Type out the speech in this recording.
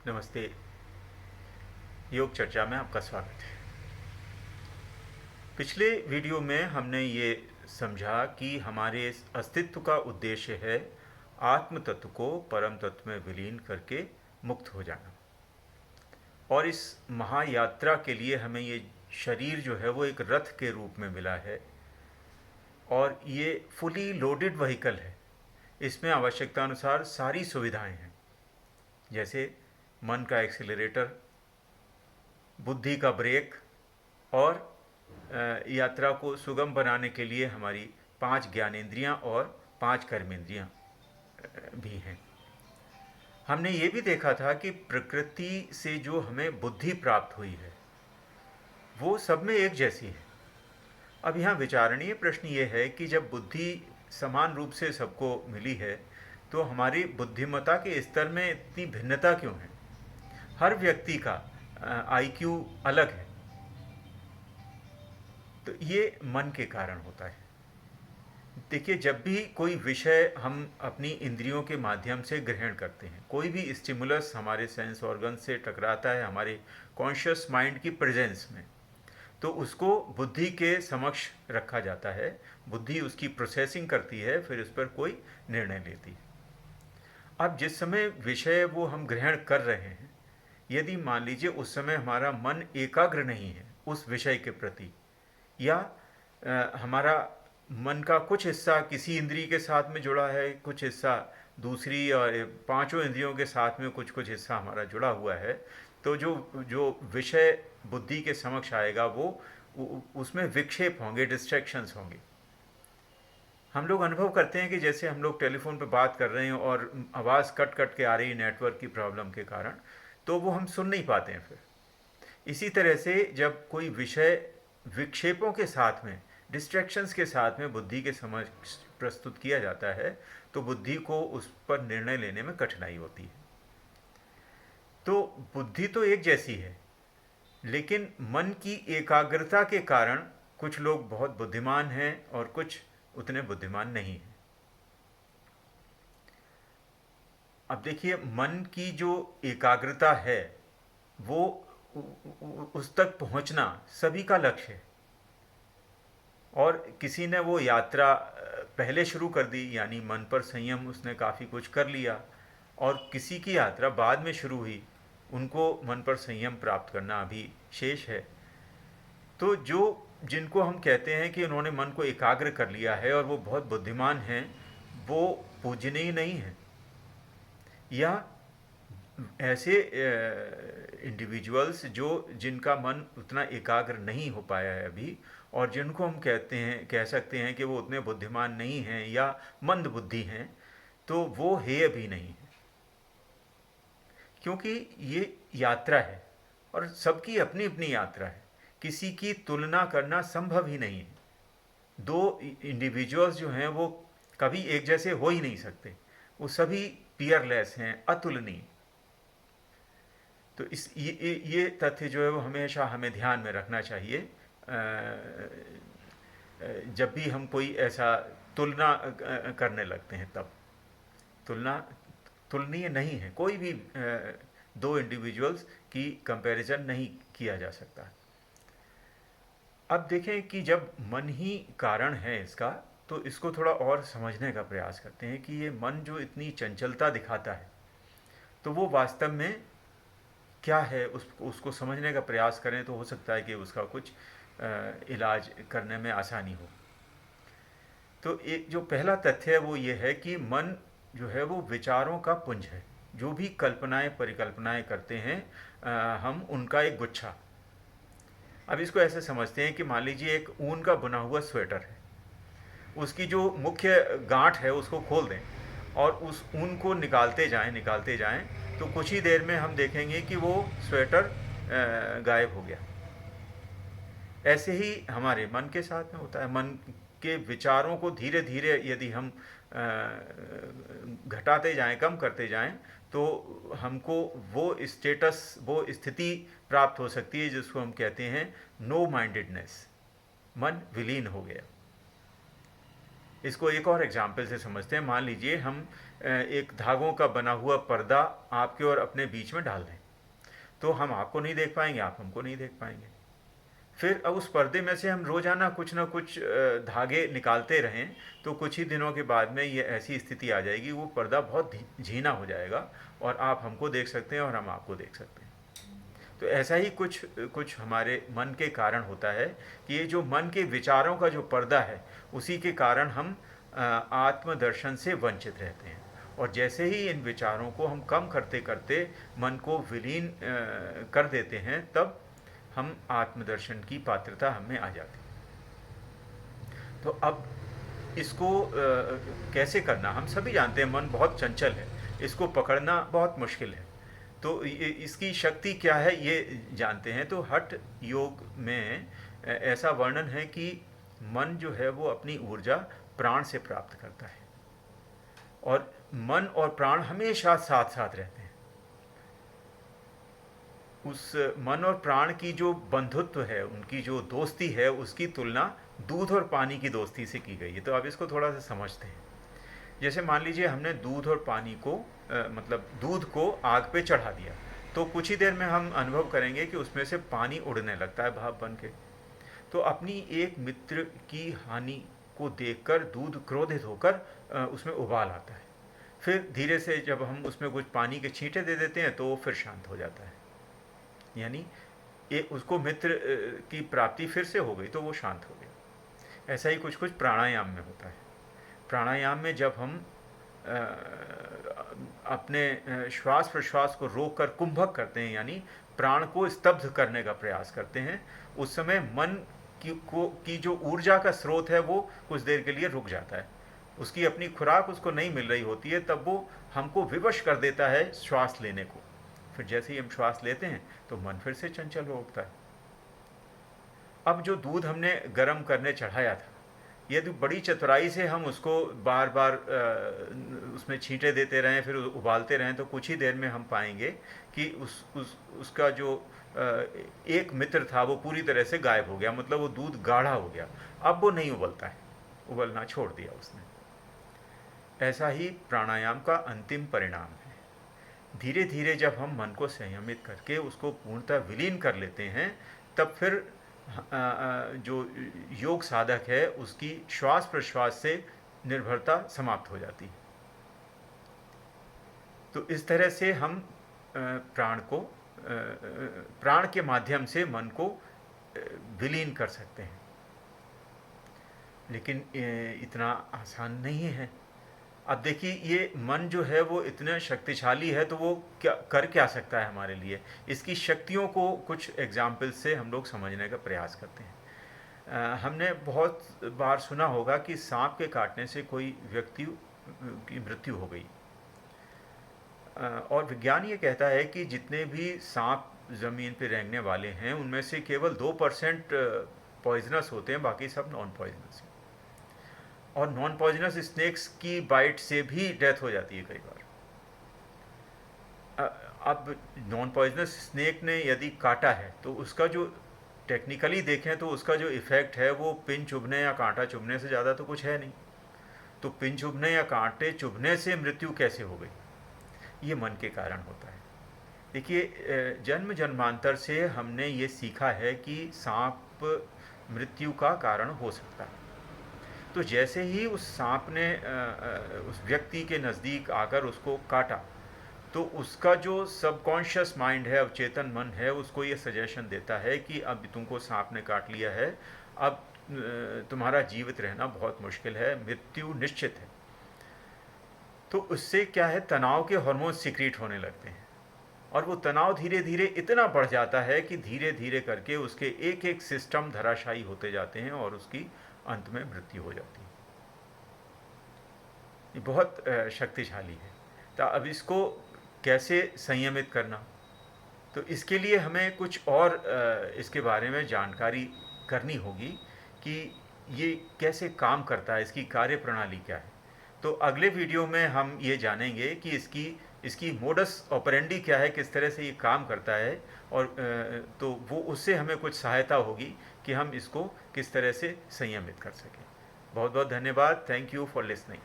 नमस्ते। योग चर्चा में आपका स्वागत है। पिछले वीडियो में हमने ये समझा कि हमारे इस अस्तित्व का उद्देश्य है आत्म तत्व को परम तत्व में विलीन करके मुक्त हो जाना। और इस महायात्रा के लिए हमें ये शरीर जो है वो एक रथ के रूप में मिला है और ये फुली लोडेड व्हीकल है। इसमें आवश्यकता अनुसार सारी सुविधाएं हैं, जैसे मन का एक्सीलरेटर, बुद्धि का ब्रेक और यात्रा को सुगम बनाने के लिए हमारी 5 ज्ञानेंद्रियां और 5 कर्मेंद्रियां भी हैं। हमने ये भी देखा था कि प्रकृति से जो हमें बुद्धि प्राप्त हुई है वो सब में एक जैसी है। अब यहाँ विचारणीय प्रश्न ये है कि जब बुद्धि समान रूप से सबको मिली है तो हमारी बुद्धिमत्ता के स्तर में इतनी भिन्नता क्यों है? हर व्यक्ति का आईक्यू अलग है। तो ये मन के कारण होता है। देखिए, जब भी कोई विषय हम अपनी इंद्रियों के माध्यम से ग्रहण करते हैं, कोई भी स्टिमुलस हमारे सेंस ऑर्गन से टकराता है हमारे कॉन्शियस माइंड की प्रेजेंस में, तो उसको बुद्धि के समक्ष रखा जाता है। बुद्धि उसकी प्रोसेसिंग करती है, फिर उस पर कोई निर्णय लेती है। अब जिस समय विषय वो हम ग्रहण कर रहे हैं, यदि मान लीजिए उस समय हमारा मन एकाग्र नहीं है उस विषय के प्रति, या हमारा मन का कुछ हिस्सा किसी इंद्रिय के साथ में जुड़ा है, कुछ हिस्सा दूसरी और 5 इंद्रियों के साथ में कुछ कुछ हिस्सा हमारा जुड़ा हुआ है, तो जो जो विषय बुद्धि के समक्ष आएगा वो उसमें विक्षेप होंगे, डिस्ट्रैक्शंस होंगे। हम लोग अनुभव करते हैं कि जैसे हम लोग टेलीफोन पे बात कर रहे हैं और आवाज़ कट कट के आ रही है नेटवर्क की प्रॉब्लम के कारण, तो वो हम सुन नहीं पाते हैं। फिर इसी तरह से जब कोई विषय विक्षेपों के साथ में, डिस्ट्रैक्शंस के साथ में बुद्धि के समक्ष प्रस्तुत किया जाता है, तो बुद्धि को उस पर निर्णय लेने में कठिनाई होती है। तो बुद्धि तो एक जैसी है, लेकिन मन की एकाग्रता के कारण कुछ लोग बहुत बुद्धिमान हैं और कुछ उतने बुद्धिमान नहीं हैं। अब देखिए, मन की जो एकाग्रता है वो उस तक पहुंचना सभी का लक्ष्य है। और किसी ने वो यात्रा पहले शुरू कर दी, यानी मन पर संयम, उसने काफ़ी कुछ कर लिया, और किसी की यात्रा बाद में शुरू हुई, उनको मन पर संयम प्राप्त करना अभी शेष है। तो जो जिनको हम कहते हैं कि उन्होंने मन को एकाग्र कर लिया है और वो बहुत बुद्धिमान हैं, वो पूजनीय नहीं है। या ऐसे इंडिविजुअल्स जो जिनका मन उतना एकाग्र नहीं हो पाया है अभी, और जिनको हम कह सकते हैं कि वो उतने बुद्धिमान नहीं हैं या मंद बुद्धि हैं, तो वो हेय भी नहीं है। क्योंकि ये यात्रा है और सबकी अपनी अपनी यात्रा है, किसी की तुलना करना संभव ही नहीं है। दो इंडिविजुअल्स जो हैं वो कभी एक जैसे हो ही नहीं सकते, वो सभी पियरलेस हैं, अतुलनीय। तो इस ये तथ्य जो है वो हमेशा हमें ध्यान में रखना चाहिए जब भी हम कोई ऐसा तुलना करने लगते हैं। तब तुलना तुलनीय नहीं है, कोई भी दो इंडिविजुअल्स की कंपैरिजन नहीं किया जा सकता। अब देखें कि जब मन ही कारण है इसका, तो इसको थोड़ा और समझने का प्रयास करते हैं कि ये मन जो इतनी चंचलता दिखाता है, तो वो वास्तव में क्या है, उसको समझने का प्रयास करें तो हो सकता है कि उसका कुछ इलाज करने में आसानी हो। तो एक जो पहला तथ्य है वो ये है कि मन जो है वो विचारों का पुंज है। जो भी कल्पनाएं परिकल्पनाएं करते हैं हम उनका एक गुच्छा। अब इसको ऐसे समझते हैं कि मान लीजिए एक ऊन का बुना हुआ स्वेटर है, उसकी जो मुख्य गांठ है उसको खोल दें और उस ऊन को निकालते जाएं, तो कुछ ही देर में हम देखेंगे कि वो स्वेटर गायब हो गया। ऐसे ही हमारे मन के साथ में होता है। मन के विचारों को धीरे धीरे यदि हम घटाते जाएं, कम करते जाएं, तो हमको वो स्टेटस, वो स्थिति प्राप्त हो सकती है जिसको हम कहते हैं नो माइंडेडनेस। मन विलीन हो गया। इसको एक और एग्जाम्पल से समझते हैं। मान लीजिए हम एक धागों का बना हुआ पर्दा आपके और अपने बीच में डाल दें, तो हम आपको नहीं देख पाएंगे, आप हमको नहीं देख पाएंगे। फिर अब उस पर्दे में से हम रोज़ाना कुछ ना कुछ धागे निकालते रहें, तो कुछ ही दिनों के बाद में ये ऐसी स्थिति आ जाएगी, वो पर्दा बहुत झीना हो जाएगा और आप हमको देख सकते हैं और हम आपको देख सकते हैं। तो ऐसा ही कुछ कुछ हमारे मन के कारण होता है कि ये जो मन के विचारों का जो पर्दा है, उसी के कारण हम आत्मदर्शन से वंचित रहते हैं। और जैसे ही इन विचारों को हम कम करते करते मन को विलीन कर देते हैं, तब हम आत्मदर्शन की पात्रता हमें आ जाती है। तो अब इसको कैसे करना, हम सभी जानते हैं मन बहुत चंचल है, इसको पकड़ना बहुत मुश्किल है। तो इसकी शक्ति क्या है ये जानते हैं। तो हठ योग में ऐसा वर्णन है कि मन जो है वो अपनी ऊर्जा प्राण से प्राप्त करता है, और मन और प्राण हमेशा साथ साथ रहते हैं। उस मन और प्राण की जो बंधुत्व है, उनकी जो दोस्ती है, उसकी तुलना दूध और पानी की दोस्ती से की गई है। तो अब इसको थोड़ा सा समझते हैं। जैसे मान लीजिए हमने दूध और पानी को मतलब दूध को आग पे चढ़ा दिया, तो कुछ ही देर में हम अनुभव करेंगे कि उसमें से पानी उड़ने लगता है भाप बन के। तो अपनी एक मित्र की हानि को देखकर दूध क्रोधित होकर उसमें उबाल आता है। फिर धीरे से जब हम उसमें कुछ पानी के छींटे दे देते हैं तो वो फिर शांत हो जाता है, यानी एक उसको मित्र की प्राप्ति फिर से हो गई तो वो शांत हो गया। ऐसा ही कुछ कुछ प्राणायाम में होता है। प्राणायाम में जब हम अपने श्वास प्रश्वास को रोककर कुंभक करते हैं, यानी प्राण को स्तब्ध करने का प्रयास करते हैं, उस समय मन की जो ऊर्जा का स्रोत है वो कुछ देर के लिए रुक जाता है। उसकी अपनी खुराक उसको नहीं मिल रही होती है, तब वो हमको विवश कर देता है श्वास लेने को। फिर जैसे ही हम श्वास लेते हैं तो मन फिर से चंचल हो उठता है। अब जो दूध हमने गर्म करने चढ़ाया था, यदि बड़ी चतुराई से हम उसको बार बार उसमें छींटे देते रहें, फिर उबालते रहें, तो कुछ ही देर में हम पाएंगे कि उसका जो एक मित्र था वो पूरी तरह से गायब हो गया, मतलब वो दूध गाढ़ा हो गया। अब वो नहीं उबलता है, उबलना छोड़ दिया उसने। ऐसा ही प्राणायाम का अंतिम परिणाम है। धीरे धीरे जब हम मन को संयमित करके उसको पूर्णतः विलीन कर लेते हैं, तब फिर जो योग साधक है उसकी श्वास प्रश्वास से निर्भरता समाप्त हो जाती है। तो इस तरह से हम प्राण के माध्यम से मन को विलीन कर सकते हैं, लेकिन इतना आसान नहीं है। अब देखिए, ये मन जो है वो इतना शक्तिशाली है, तो वो क्या सकता है हमारे लिए। इसकी शक्तियों को कुछ एग्जाम्पल से हम लोग समझने का प्रयास करते हैं। हमने बहुत बार सुना होगा कि सांप के काटने से कोई व्यक्ति की मृत्यु हो गई, और विज्ञान ये कहता है कि जितने भी सांप ज़मीन पे रेंगने वाले हैं उनमें से केवल 2% पॉइजनस होते हैं, बाकी सब नॉन पॉइजनस हैं। और नॉन पॉइजनस स्नेक्स की बाइट से भी डेथ हो जाती है कई बार। अब नॉन पॉइजनस स्नेक ने यदि काटा है तो उसका जो टेक्निकली देखें तो उसका जो इफ़ेक्ट है वो पिन चुभने या कांटा चुभने से ज़्यादा तो कुछ है नहीं। तो पिन चुभने या कांटे चुभने से मृत्यु कैसे हो गई, ये मन के कारण होता है। देखिए, जन्म जन्मांतर से हमने ये सीखा है कि सांप मृत्यु का कारण हो सकता है। तो जैसे ही उस सांप ने उस व्यक्ति के नज़दीक आकर उसको काटा, तो उसका जो सबकॉन्शियस माइंड है, अवचेतन मन है, उसको ये सजेशन देता है कि अब तुमको सांप ने काट लिया है, अब तुम्हारा जीवित रहना बहुत मुश्किल है, मृत्यु निश्चित है। तो उससे क्या है, तनाव के हार्मोन सिक्रीट होने लगते हैं, और वो तनाव धीरे धीरे इतना बढ़ जाता है कि धीरे धीरे करके उसके एक एक सिस्टम धराशायी होते जाते हैं और उसकी अंत में मृत्यु हो जाती है। ये बहुत शक्तिशाली है। तो अब इसको कैसे संयमित करना, तो इसके लिए हमें कुछ और इसके बारे में जानकारी करनी होगी कि ये कैसे काम करता है, इसकी कार्य प्रणाली क्या है। तो अगले वीडियो में हम ये जानेंगे कि इसकी मोडस ऑपरेंडी क्या है, किस तरह से ये काम करता है, और तो वो उससे हमें कुछ सहायता होगी कि हम इसको किस तरह से संयमित कर सकें। बहुत बहुत धन्यवाद। Thank you for listening.